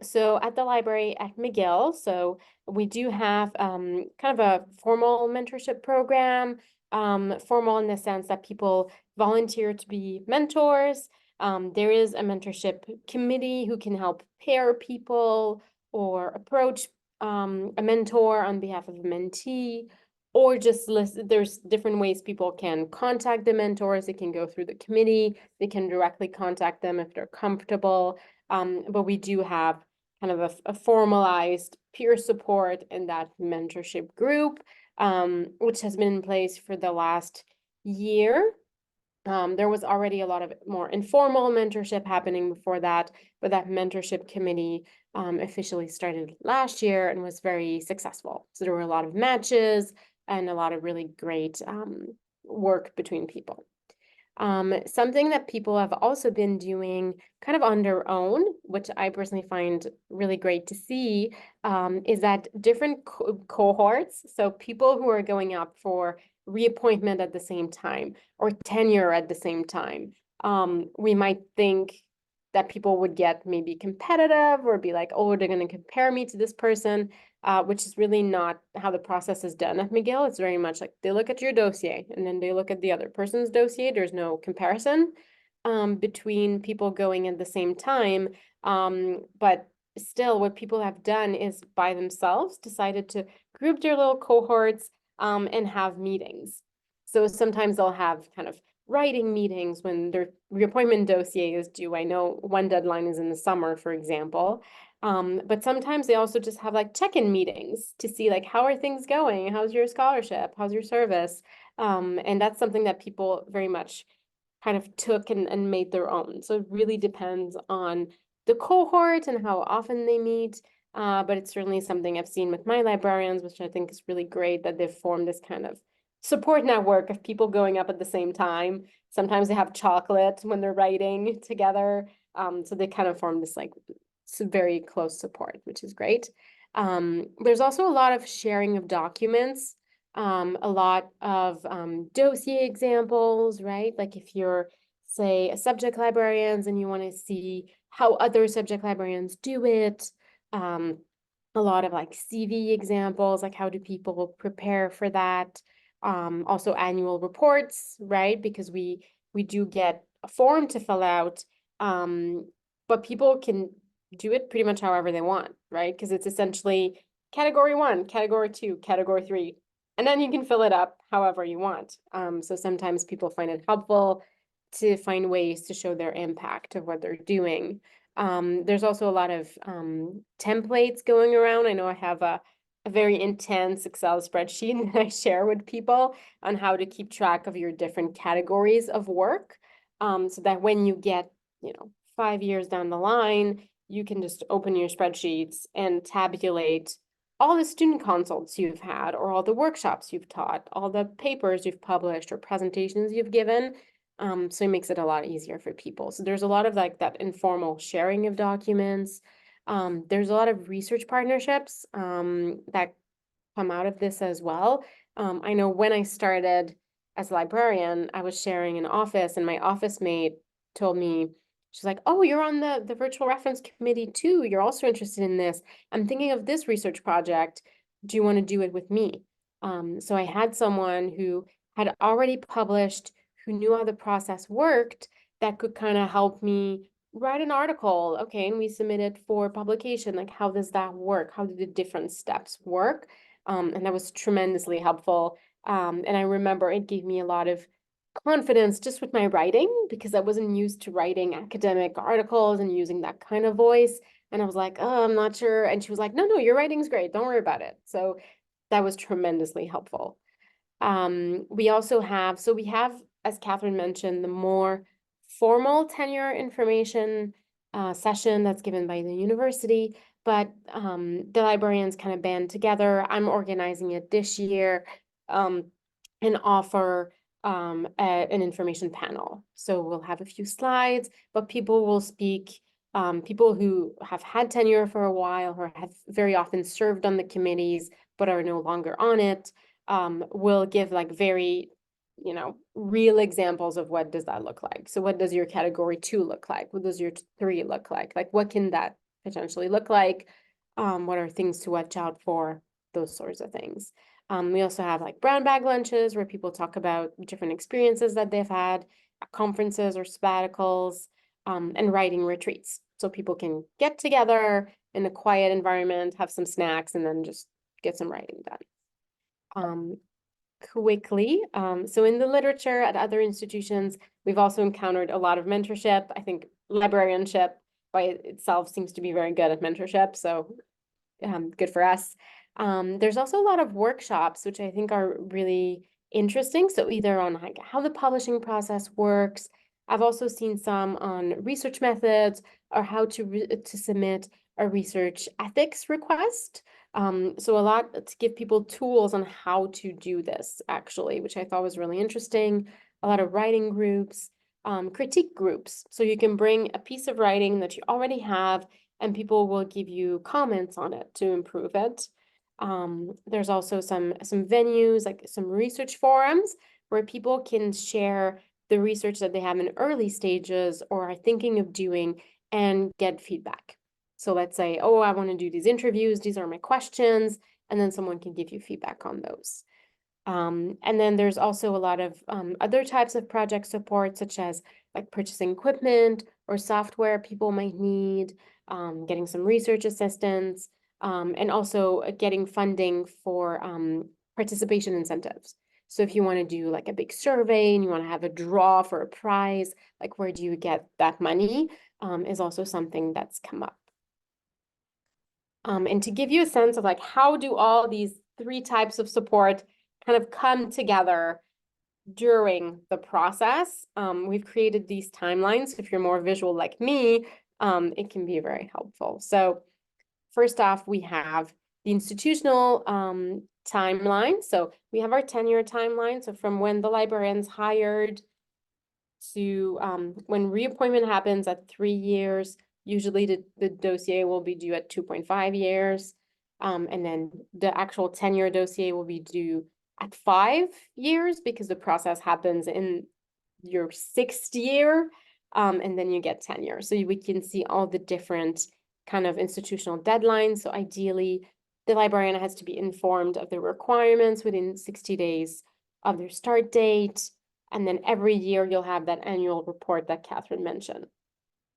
So at the library at McGill, so we do have kind of a formal mentorship program, formal in the sense that people volunteer to be mentors. There is a mentorship committee who can help pair people or approach a mentor on behalf of a mentee, or just listen. There's different ways people can contact the mentors. They can go through the committee. They can directly contact them if they're comfortable. But we do have kind of a formalized peer support in that mentorship group, which has been in place for the last year. There was already a lot of more informal mentorship happening before that, but that mentorship committee officially started last year and was very successful. So there were a lot of matches and a lot of really great work between people. Something that people have also been doing kind of on their own, which I personally find really great to see, is that different cohorts, so people who are going up for reappointment at the same time or tenure at the same time, we might think that people would get maybe competitive or be like, oh, they're going to compare me to this person, which is really not how the process is done at McGill. It's very much like they look at your dossier and then they look at the other person's dossier. There's no comparison between people going at the same time. But still, what people have done is by themselves decided to group their little cohorts and have meetings. So sometimes they'll have kind of writing meetings when their reappointment dossier is due. I know one deadline is in the summer, for example. But sometimes they also just have like check-in meetings to see like, how are things going? How's your scholarship? How's your service? And that's something that people very much kind of took and made their own. So it really depends on the cohort and how often they meet. But it's certainly something I've seen with my librarians, which I think is really great that they've formed this kind of support network of people going up at the same time. Sometimes they have chocolate when they're writing together. So they kind of form this like very close support, which is great. There's also a lot of sharing of documents, a lot of dossier examples, right? Like if you're, say, a subject librarians and you want to see how other subject librarians do it, a lot of like CV examples, like how do people prepare for that? Also annual reports, right? Because we do get a form to fill out, but people can do it pretty much however they want, right? Because it's essentially category 1, category 2, category 3, and then you can fill it up however you want. So sometimes people find it helpful to find ways to show their impact of what they're doing. There's also a lot of templates going around. I know I have a very intense Excel spreadsheet that I share with people on how to keep track of your different categories of work, so that when you get, 5 years down the line, you can just open your spreadsheets and tabulate all the student consults you've had, or all the workshops you've taught, all the papers you've published or presentations you've given, So it makes it a lot easier for people. So there's a lot of like that informal sharing of documents. There's a lot of research partnerships that come out of this as well. I know when I started as a librarian, I was sharing an office, and my office mate told me, she's like, "Oh, you're on the virtual reference committee too. You're also interested in this. I'm thinking of this research project. Do you want to do it with me?" So I had someone who had already published, who knew how the process worked, that could kind of help me write an article. Okay, and we submit it for publication. Like, how does that work? How do the different steps work? And that was tremendously helpful. And I remember it gave me a lot of confidence just with my writing, because I wasn't used to writing academic articles and using that kind of voice. And I was like, "Oh, I'm not sure." And she was like, "No, your writing's great. Don't worry about it." So that was tremendously helpful. We also have, so we have, as Katherine mentioned, the more formal tenure information session that's given by the university, but the librarians kind of band together. I'm organizing it this year and offer an information panel. So we'll have a few slides, but people will speak, people who have had tenure for a while or have very often served on the committees but are no longer on it, will give like very, real examples of what does that look like. So what does your category 2 look like? What does your 3 look like? Like, what can that potentially look like? What are things to watch out for? Those sorts of things. We also have like brown bag lunches where people talk about different experiences that they've had at conferences or sabbaticals, and writing retreats. So people can get together in a quiet environment, have some snacks, and then just get some writing done. Quickly, so in the literature at other institutions, we've also encountered a lot of mentorship. I think librarianship by itself seems to be very good at mentorship, so good for us. There's also a lot of workshops, which I think are really interesting. So either on like how the publishing process works. I've also seen some on research methods or how to submit a research ethics request. So a lot to give people tools on how to do this, actually, which I thought was really interesting. A lot of writing groups, critique groups. So you can bring a piece of writing that you already have, and people will give you comments on it to improve it. There's also some venues, like some research forums, where people can share the research that they have in early stages or are thinking of doing and get feedback. So let's say, "Oh, I want to do these interviews. These are my questions." And then someone can give you feedback on those. And then there's also a lot of other types of project support, such as like purchasing equipment or software people might need, getting some research assistance, and also getting funding for participation incentives. So if you want to do like a big survey and you want to have a draw for a prize, like where do you get that money, is also something that's come up. And to give you a sense of like, how do all these 3 types of support kind of come together during the process, we've created these timelines. If you're more visual like me, it can be very helpful. So first off, we have the institutional timeline. So we have our tenure timeline. So from when the librarian's hired to when reappointment happens at 3 years, usually the dossier will be due at 2.5 years. And then the actual tenure dossier will be due at 5 years, because the process happens in your 6th year, and then you get tenure. So we can see all the different kind of institutional deadlines. So ideally, the librarian has to be informed of the requirements within 60 days of their start date. And then every year you'll have that annual report that Katherine mentioned.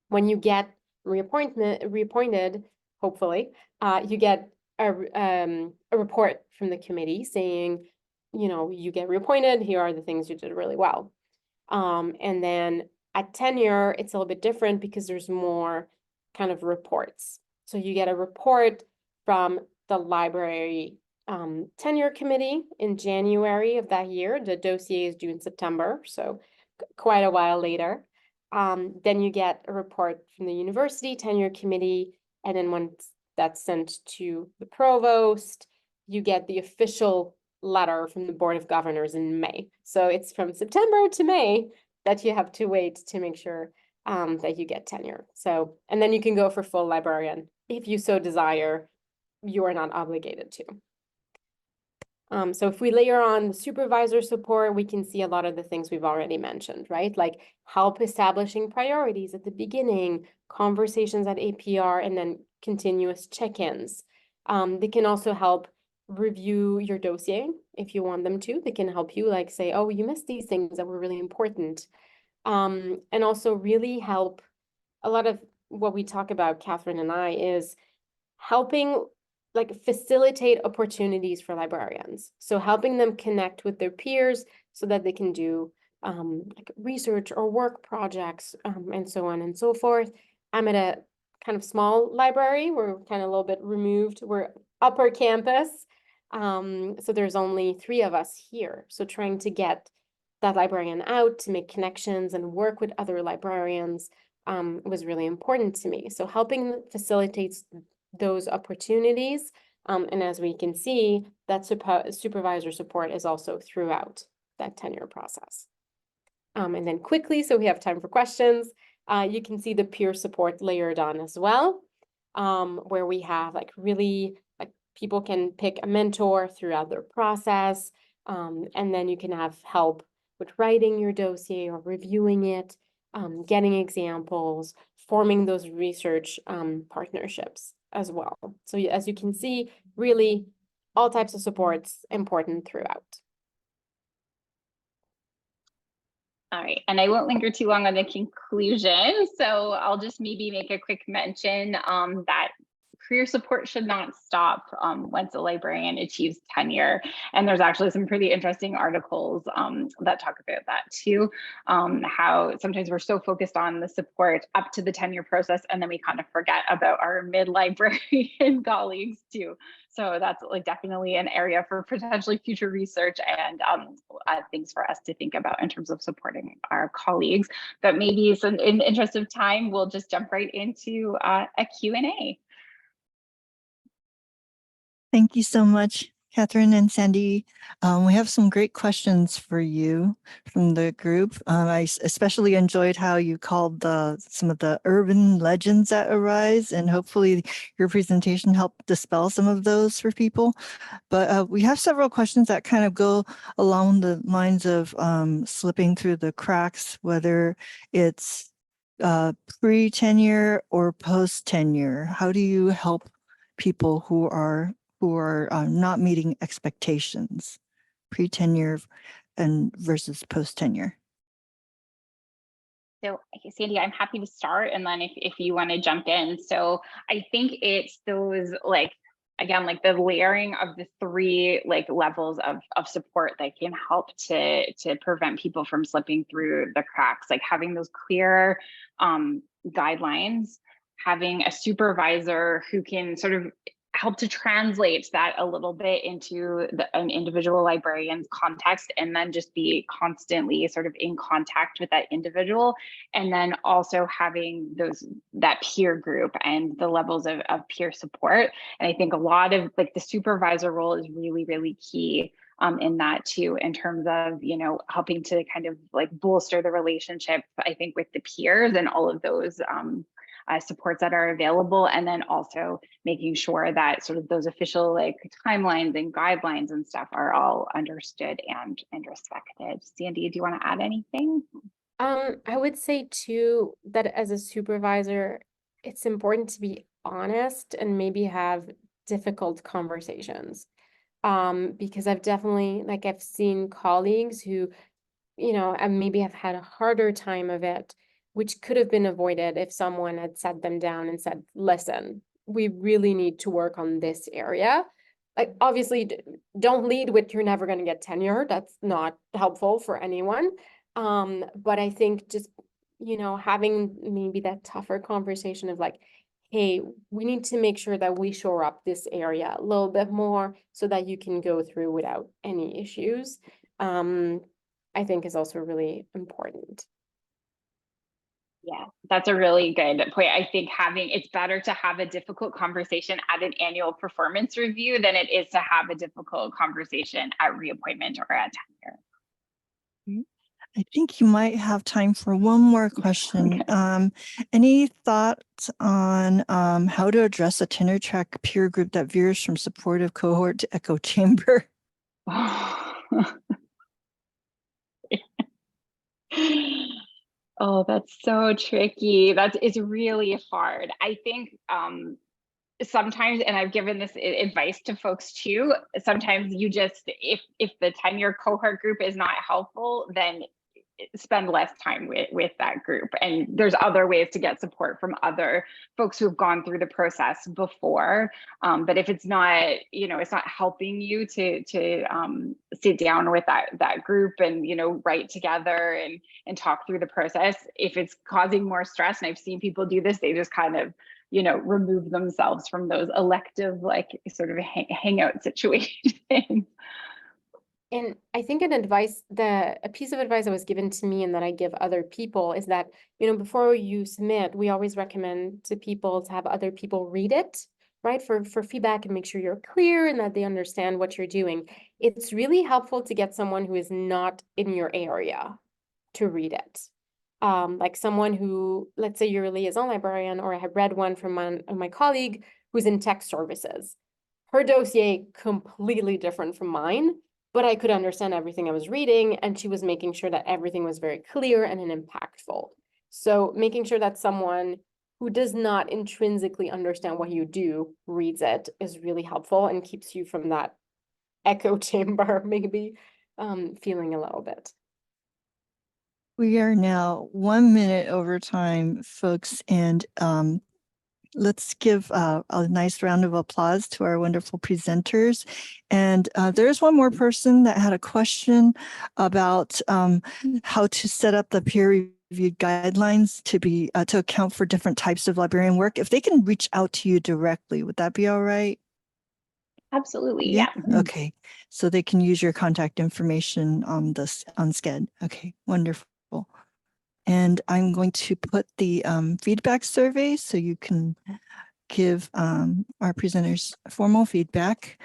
When you get reappointed, hopefully, you get a report from the committee saying, you get reappointed, here are the things you did really well. And then at tenure, it's a little bit different because there's more kind of reports. So you get a report from the library tenure committee in January of that year. The dossier is due in September, so quite a while later. Then you get a report from the university tenure committee, and then once that's sent to the provost, you get the official letter from the Board of Governors in May. So it's from September to May that you have to wait to make sure that you get tenure. So, and then you can go for full librarian if you so desire. You are not obligated to. So if we layer on the supervisor support, we can see a lot of the things we've already mentioned, right? Like help establishing priorities at the beginning, conversations at APR, and then continuous check-ins. They can also help review your dossier if you want them to. They can help you like say, oh, you missed these things that were really important. And also really help. A lot of what we talk about, Katherine and I, is helping like facilitate opportunities for librarians. So helping them connect with their peers so that they can do like research or work projects and so on and so forth. I'm at a kind of small library. We're kind of a little bit removed. We're upper campus. So there's only 3 of us here. So trying to get that librarian out to make connections and work with other librarians was really important to me. So helping facilitates those opportunities. And as we can see, that supervisor support is also throughout that tenure process. And then quickly, so we have time for questions, you can see the peer support layered on as well, where we have like really, like people can pick a mentor throughout their process. And then you can have help with writing your dossier or reviewing it, getting examples, forming those research partnerships as well. So as you can see, really all types of supports important throughout. All right, and I won't linger too long on the conclusion, so I'll just maybe make a quick mention that career support should not stop once a librarian achieves tenure. And there's actually some pretty interesting articles that talk about that too, how sometimes we're so focused on the support up to the tenure process, and then we kind of forget about our mid-librarian colleagues too. So that's like definitely an area for potentially future research and things for us to think about in terms of supporting our colleagues. But maybe in the interest of time, we'll just jump right into a Q&A. Thank you so much, Katherine and Sandy. We have some great questions for you from the group. I especially enjoyed how you called some of the urban legends that arise, and hopefully your presentation helped dispel some of those for people. But we have several questions that kind of go along the lines of slipping through the cracks, whether it's pre-tenure or post-tenure. How do you help people who are not meeting expectations, pre-tenure and versus post-tenure? So Sandy, I'm happy to start, and then if you want to jump in. So I think it's those again, the layering of the 3 levels of support that can help to prevent people from slipping through the cracks, like having those clear guidelines, having a supervisor who can sort of help to translate that a little bit into an individual librarian's context, and then just be constantly sort of in contact with that individual. And then also having that peer group and the levels of peer support. And I think a lot of the supervisor role is really, really key in that too, in terms of, helping to kind of bolster the relationship, I think, with the peers and all of those supports that are available, and then also making sure that sort of those official timelines and guidelines and stuff are all understood and respected. Sandy, do you want to add anything? I would say too that as a supervisor, it's important to be honest and maybe have difficult conversations. Because I've definitely I've seen colleagues who, maybe have had a harder time of it, which could have been avoided if someone had sat them down and said, listen, we really need to work on this area. Obviously, don't lead with you're never going to get tenure. That's not helpful for anyone. But I think just, having maybe that tougher conversation of hey, we need to make sure that we shore up this area a little bit more so that you can go through without any issues, I think is also really important. Yeah, that's a really good point. I think it's better to have a difficult conversation at an annual performance review than it is to have a difficult conversation at reappointment or at tenure. I think you might have time for one more question. Okay. Any thoughts on how to address a tenure track peer group that veers from supportive cohort to echo chamber? Oh, that's so tricky. It's really hard. I think sometimes, and I've given this advice to folks too, sometimes you just, if the tenure cohort group is not helpful, then spend less time with that group. And there's other ways to get support from other folks who have gone through the process before. But if it's not, it's not helping you to sit down with that group and, write together and talk through the process, if it's causing more stress, and I've seen people do this, they just kind of, remove themselves from those elective, like sort of hangout situations. And I think a piece of advice that was given to me and that I give other people is that, before you submit, we always recommend to people to have other people read it, right? For feedback and make sure you're clear and that they understand what you're doing. It's really helpful to get someone who is not in your area to read it. Like someone who, let's say you're a liaison librarian, or I have read one from my colleague who's in tech services. Her dossier completely different from mine, but I could understand everything I was reading, and she was making sure that everything was very clear and impactful. So making sure that someone who does not intrinsically understand what you do reads it is really helpful and keeps you from that echo chamber, maybe feeling a little bit. We are now 1 minute over time, folks, and let's give a nice round of applause to our wonderful presenters. And there's one more person that had a question about how to set up the peer-reviewed guidelines to account for different types of librarian work. If they can reach out to you directly, would that be all right? Absolutely, yeah. Okay, so they can use your contact information on SCED. Okay, wonderful. And I'm going to put the feedback survey so you can give our presenters formal feedback.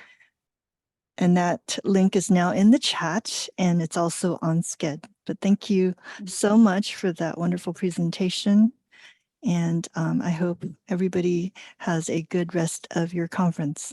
And that link is now in the chat, and it's also on SCED. But thank you so much for that wonderful presentation. And I hope everybody has a good rest of your conference.